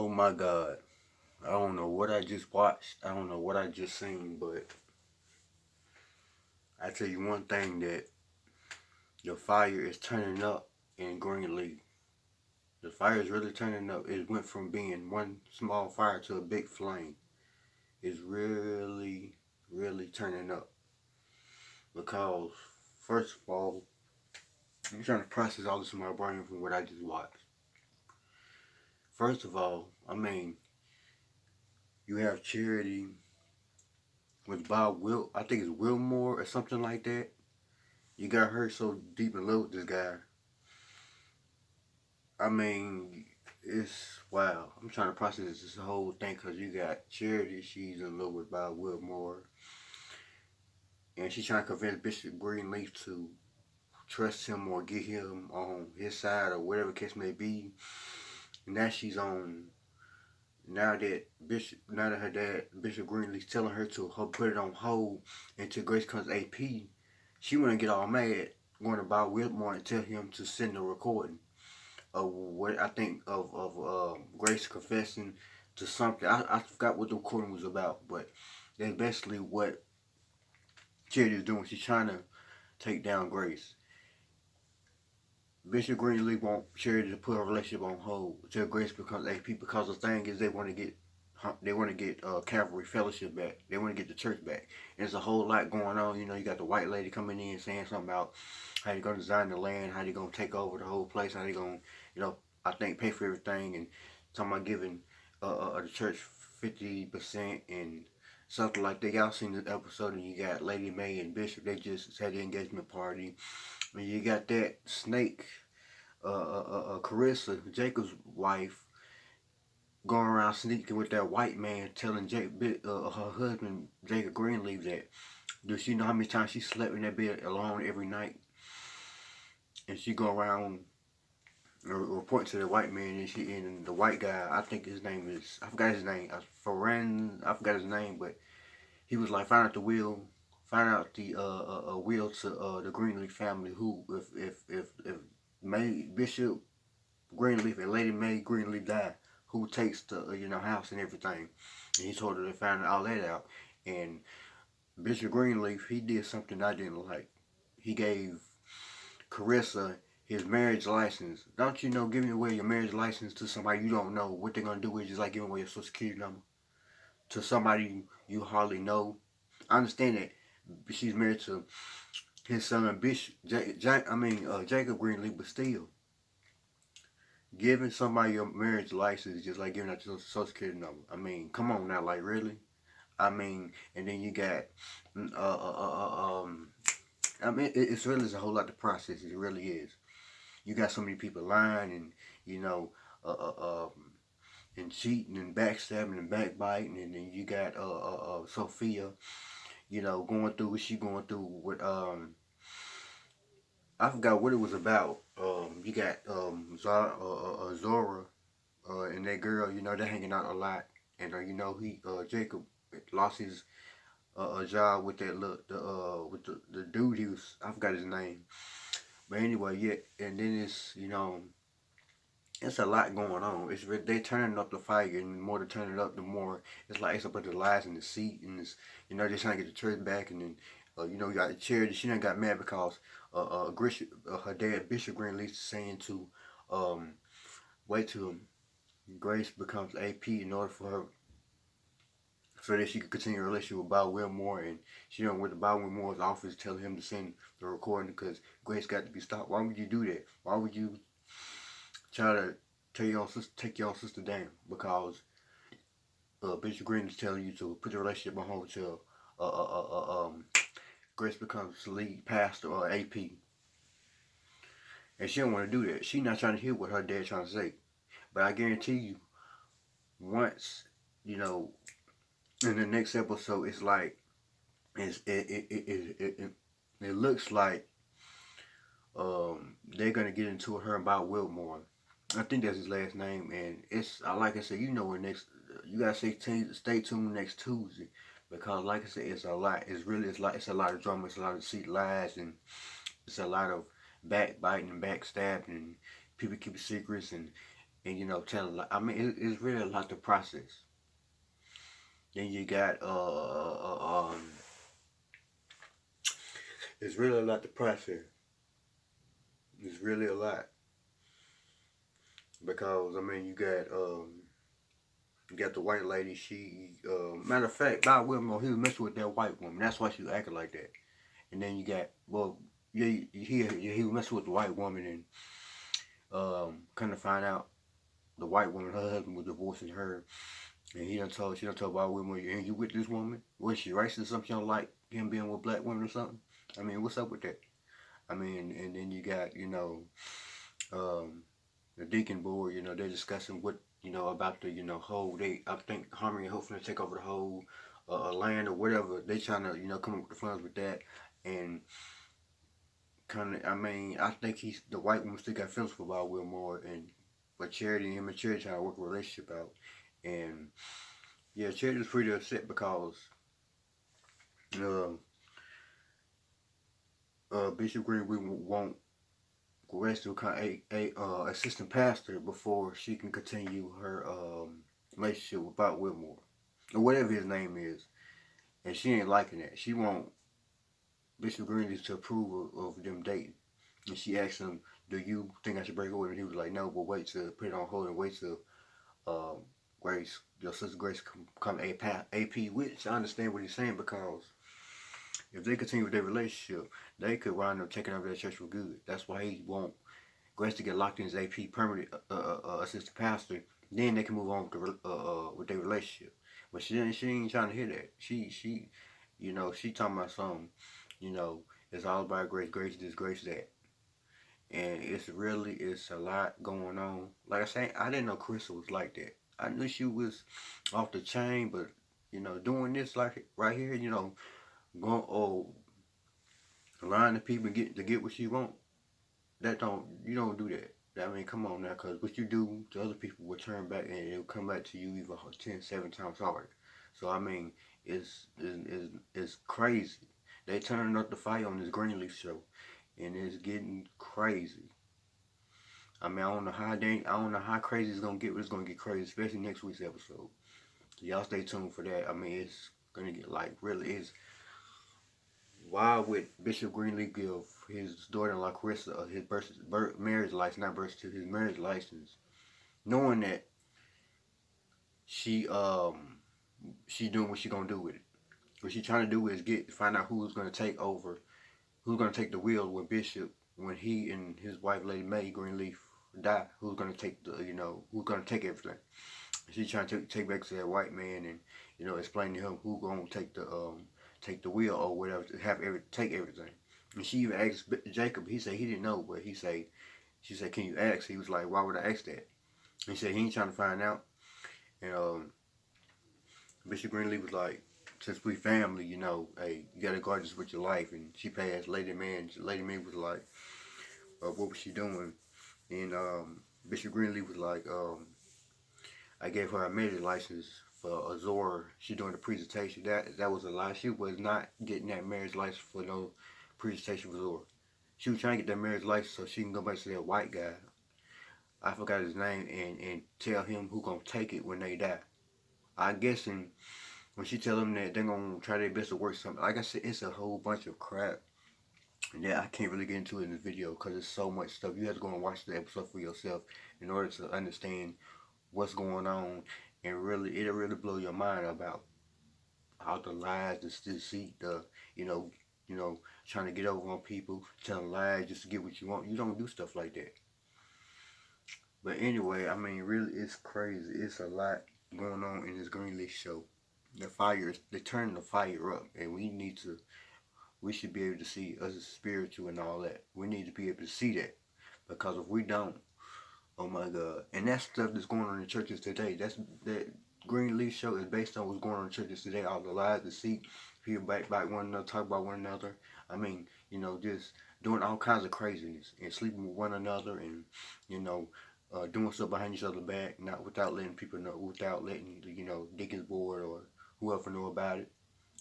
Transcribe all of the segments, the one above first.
Oh my God. I don't know what I just watched. I don't know what I just seen, but I tell you one thing that the fire is turning up in Greenleaf. The fire is really turning up. It went from being one small fire to a big flame. It's really, really turning up. Because, first of all, I'm trying to process all this in my brain from what I just watched. First of all, you have Charity with Bob I think it's Wilmore or something like that. You got her so deep in love with this guy. I mean, it's wow. I'm trying to process this whole thing because you got Charity, she's in love with Bob Wilmore, and she's trying to convince Bishop Greenleaf to trust him or get him on his side or whatever case may be. And now she's on. Now that her dad Bishop Greenleaf's telling her to put it on hold until Grace comes AP, she wanna get all mad, going to Bob Wilmore and tell him to send a recording of what I think of Grace confessing to something. I forgot what the recording was about, but that's basically what Charity is doing. She's trying to take down Grace. Bishop Greenleaf want Charity to put her relationship on hold until Grace becomes AP because the thing is they want to get Calvary Fellowship back. They want to get the church back. And there's a whole lot going on. You know, you got the white lady coming in saying something about how they're going to design the land, how they're going to take over the whole place, how they're going to, I think pay for everything, and talking about giving the church 50% and something like that. Y'all seen this episode, and you got Lady May and Bishop. They just had the engagement party. And you got that snake, Carissa, Jacob's wife, going around sneaking with that white man, telling her husband, Jacob Greenleaf, that does she know how many times she slept in that bed alone every night? And she go around reporting to the white man, and the white guy, I think his name is, I forgot his name, I forgot his name, but he was like, find out the will to the Greenleaf family, who if May Bishop Greenleaf and Lady May Greenleaf die, who takes the house and everything. And he told her to find all that out. And Bishop Greenleaf, he did something I didn't like. He gave Carissa his marriage license. Don't you know, giving away your marriage license to somebody you don't know what they're gonna do is just like giving away your social security number to somebody you hardly know. I understand that she's married to his son Bishop, Jacob Greenleaf, but still, giving somebody your marriage license is just like giving out your social security number. I mean, come on now, like really? I mean, and then you got, it's really a whole lot to process. It really is. You got so many people lying and and cheating and backstabbing and backbiting, and then you got Sophia, going through what she going through with I forgot what it was about. You got Zora and that girl. They're hanging out a lot, and Jacob lost his job with that with the dude. I forgot his name, but anyway, yeah. And then it's a lot going on. They turning up the fire, and the more they turn it up, the more it's like it's a bunch of lies in the seat, and it's they're trying to get the church back, and then you got the Charity. She done got mad because her dad Bishop Greenleaf saying to wait till Grace becomes AP in order for her so that she could continue a relationship with Bob Wilmore, and she went to Bob Wilmore's office telling him to send the recording because Grace got to be stopped. Why would you do that? Why would you try to take your own sister down? Because Bishop Green is telling you to put the relationship on hold till Grace becomes the lead pastor or AP. And she don't want to do that. She not trying to hear what her dad trying to say. But I guarantee you, once, in the next episode, it's like, it looks like they're going to get into her about Wilmore. I think that's his last name. And it's, like I said, you got to stay tuned next Tuesday. Because like I said, it's a lot. It's a lot of drama. It's a lot of deceit, lies, and it's a lot of backbiting and backstabbing, and people keep secrets, and and telling. I mean, it's really a lot to process. Then you got it's really a lot to process. It's really a lot because I mean, you got the white lady. She matter of fact, Bob Wilmore, he was messing with that white woman. That's why she was acting like that. And then you got yeah, he was messing with the white woman, and kind of find out the white woman, her husband was divorcing her, and she done told Bob Wilmore, and you with this woman? Was she racist or something? She don't like him being with black women or something? I mean, what's up with that? I mean, and then you got um, the deacon board. They're discussing what about the whole. I think Harmony and Hope finna take over the whole land or whatever. They trying to come up with the funds with that, and kind of. I mean, I think the white woman still got feelings for Bob Wilmore, and but Charity and him and Charity trying to work a relationship out, and yeah, Charity was pretty upset because uh, Bishop Greenleaf won't Grace to become a assistant pastor before she can continue her relationship with Bob Whitmore or whatever his name is, and she ain't liking that. She want Bishop Greenleaf to approve of them dating, and she asked him, "Do you think I should break away?" And he was like, "No, but wait to put it on hold and wait till Grace, your sister Grace, come AP." Which I understand what he's saying because if they continue with their relationship, they could wind up taking over that church for good. That's why he want Grace to get locked in as AP permanent assistant pastor. Then they can move on with their relationship. But she ain't trying to hear that. She she talking about something. It's all about Grace. Grace this, Grace that. And it's a lot going on. Like I said, I didn't know Carissa was like that. I knew she was off the chain, but doing this like right here, going lying to people to get what she want. You don't do that. I mean, come on now, because what you do to other people will turn back and it'll come back to you even 7 times harder. So I mean, it's crazy. They turning up the fire on this Greenleaf show, and it's getting crazy. I mean, I don't know how crazy it's gonna get, but it's gonna get crazy, especially next week's episode. So y'all stay tuned for that. I mean, it's gonna get like really is. Why would Bishop Greenleaf give his daughter-in-law Carissa his marriage license, not birth certificate, his marriage license, knowing that she she doing what she gonna do with it? What she trying to do is find out who's gonna take over, who's gonna take the wheel when Bishop, when he and his wife Lady Mae Greenleaf die. Who's gonna take who's gonna take everything? She trying to take back to that white man and explain to him who gonna take the wheel or whatever to take everything. And she even asked Jacob. He said he didn't know, but she said, "Can you ask?" He was like, "Why would I ask that?" He said he ain't trying to find out. And Bishop Greenleaf was like, "Since we family, hey, you gotta guard this with your life." And she passed Lady Man. Lady Man was like, "What was she doing?" And Bishop Greenleaf was like, I gave her a marriage license for Azora. She doing the presentation. That was a lie. She was not getting that marriage license for no presentation for Azora. She was trying to get that marriage license so she can go back to that white guy. I forgot his name and tell him who gonna take it when they die. I guessing when she tell them that they're gonna try their best to work something. Like I said, it's a whole bunch of crap. And yeah, I can't really get into it in this video because there's so much stuff. You have to go and watch the episode for yourself in order to understand what's going on, and it'll really blow your mind about how the lies, the deceit, trying to get over on people, telling lies just to get what you want. You don't do stuff like that. But anyway, I mean, really, it's crazy. It's a lot going on in this Greenleaf show. They're turning the fire up, and we should be able to see us as spiritual and all that. We need to be able to see that, because if we don't, oh my God. And that stuff that's going on in churches today, that Greenleaf show is based on what's going on in churches today. All the lies, deceit, people backbite one another, talk about one another. I mean, just doing all kinds of craziness and sleeping with one another and, doing stuff behind each other's back, not without letting people know, without letting, Deacon's board or whoever know about it.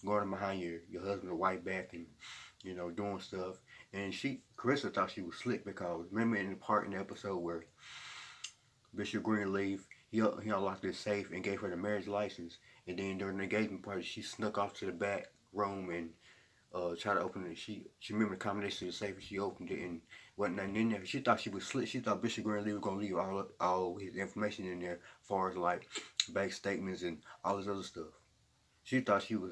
Going behind your husband or wife back and, doing stuff. And Carissa thought she was slick because remember in the part in the episode where Bishop Greenleaf, he unlocked his safe and gave her the marriage license. And then during the engagement party, she snuck off to the back room and tried to open it. She remembered the combination of the safe and she opened it and wasn't nothing in there. She thought she was slick. She thought Bishop Greenleaf was gonna leave all his information in there, as far as like bank statements and all this other stuff. She thought she was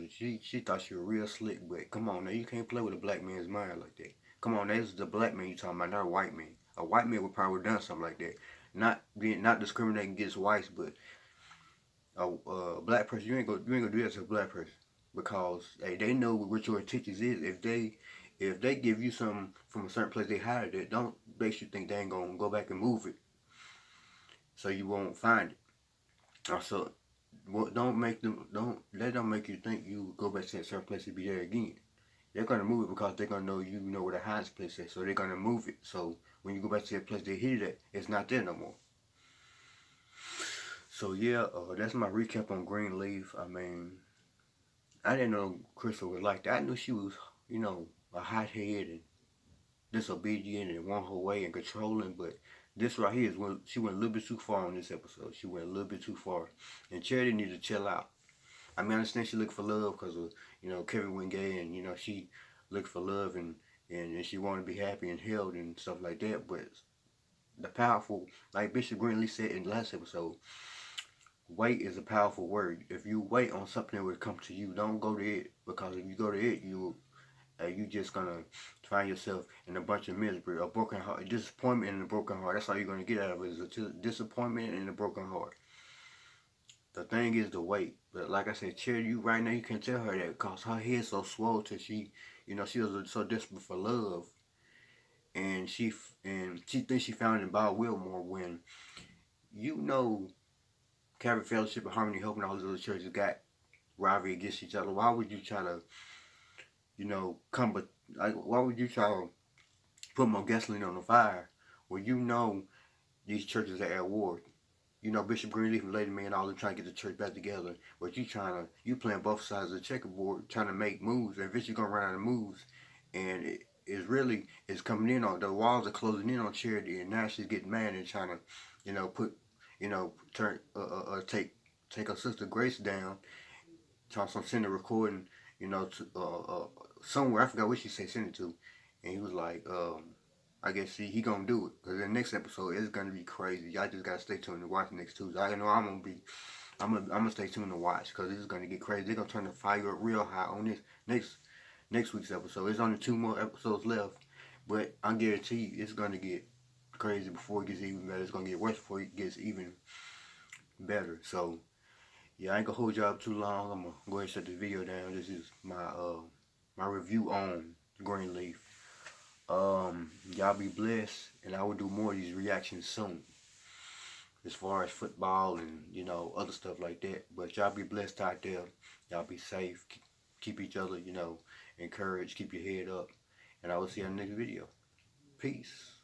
real slick, but come on now, you can't play with a black man's mind like that. Come on, this is the black man you talking about, not a white man. A white man would probably have done something like that. Not discriminating against whites, but a black person, you ain't gonna do that to a black person, because hey, they know what your intentions is. If they give you something from a certain place they hired it, don't make you think they ain't gonna go back and move it, so you won't find it. Also, don't let them make you think you go back to that certain place to be there again. They're gonna move it because they're gonna know you know where the highest place is, so they're gonna move it. So when you go back to that place they hid it, it's not there no more. So yeah, that's my recap on Greenleaf. I mean, I didn't know Crystal was like that. I knew she was, a hothead and disobedient and one her way and controlling, but this right here is when she went a little bit too far on this episode. She went a little bit too far, and Charity needs to chill out. I mean, I understand she looked for love because of, Kevin went gay, and she looked for love and she wanted to be happy and held and stuff like that. But the powerful, like Bishop Greenleaf said in the last episode, wait is a powerful word. If you wait on something that will come to you, don't go to it, because if you go to it, you just gonna find yourself in a bunch of misery, a broken heart, disappointment, and a broken heart. That's all you're gonna get out of it, is a disappointment and a broken heart. The thing is to wait. But like I said, Cherry, you right now, you can tell her that because her head's so swole till she was so desperate for love, and she thinks she found it in Bob Wilmore, when Calvary Fellowship and Harmony Hope and all those other churches got rivalry against each other. Why would you try to why would you try to put more gasoline on the fire when these churches are at war? Bishop Greenleaf and Lady May and all them trying to get the church back together. But you playing both sides of the checkerboard, trying to make moves, and eventually gonna run out of moves. And it's coming in on, the walls are closing in on Charity, and now she's getting mad and trying to, take her sister Grace down, trying to send a recording, to somewhere. I forgot what she said send it to, and he was like, I guess he gonna do it, because the next episode is gonna be crazy. Y'all just gotta stay tuned to watch next Tuesday. I know I'm gonna stay tuned to watch, because this is gonna get crazy. They're gonna turn the fire up real high on this next week's episode. There's only 2 more episodes left, but I guarantee you it's gonna get crazy before it gets even better. It's gonna get worse before it gets even better. So yeah, I ain't gonna hold y'all up too long. I'm gonna go ahead and shut the video down. This is my review on Greenleaf. Y'all be blessed, and I will do more of these reactions soon, as far as football and other stuff like that. But y'all be blessed out there. Y'all be safe. Keep each other encouraged. Keep your head up, and I will see you in the next video. Peace.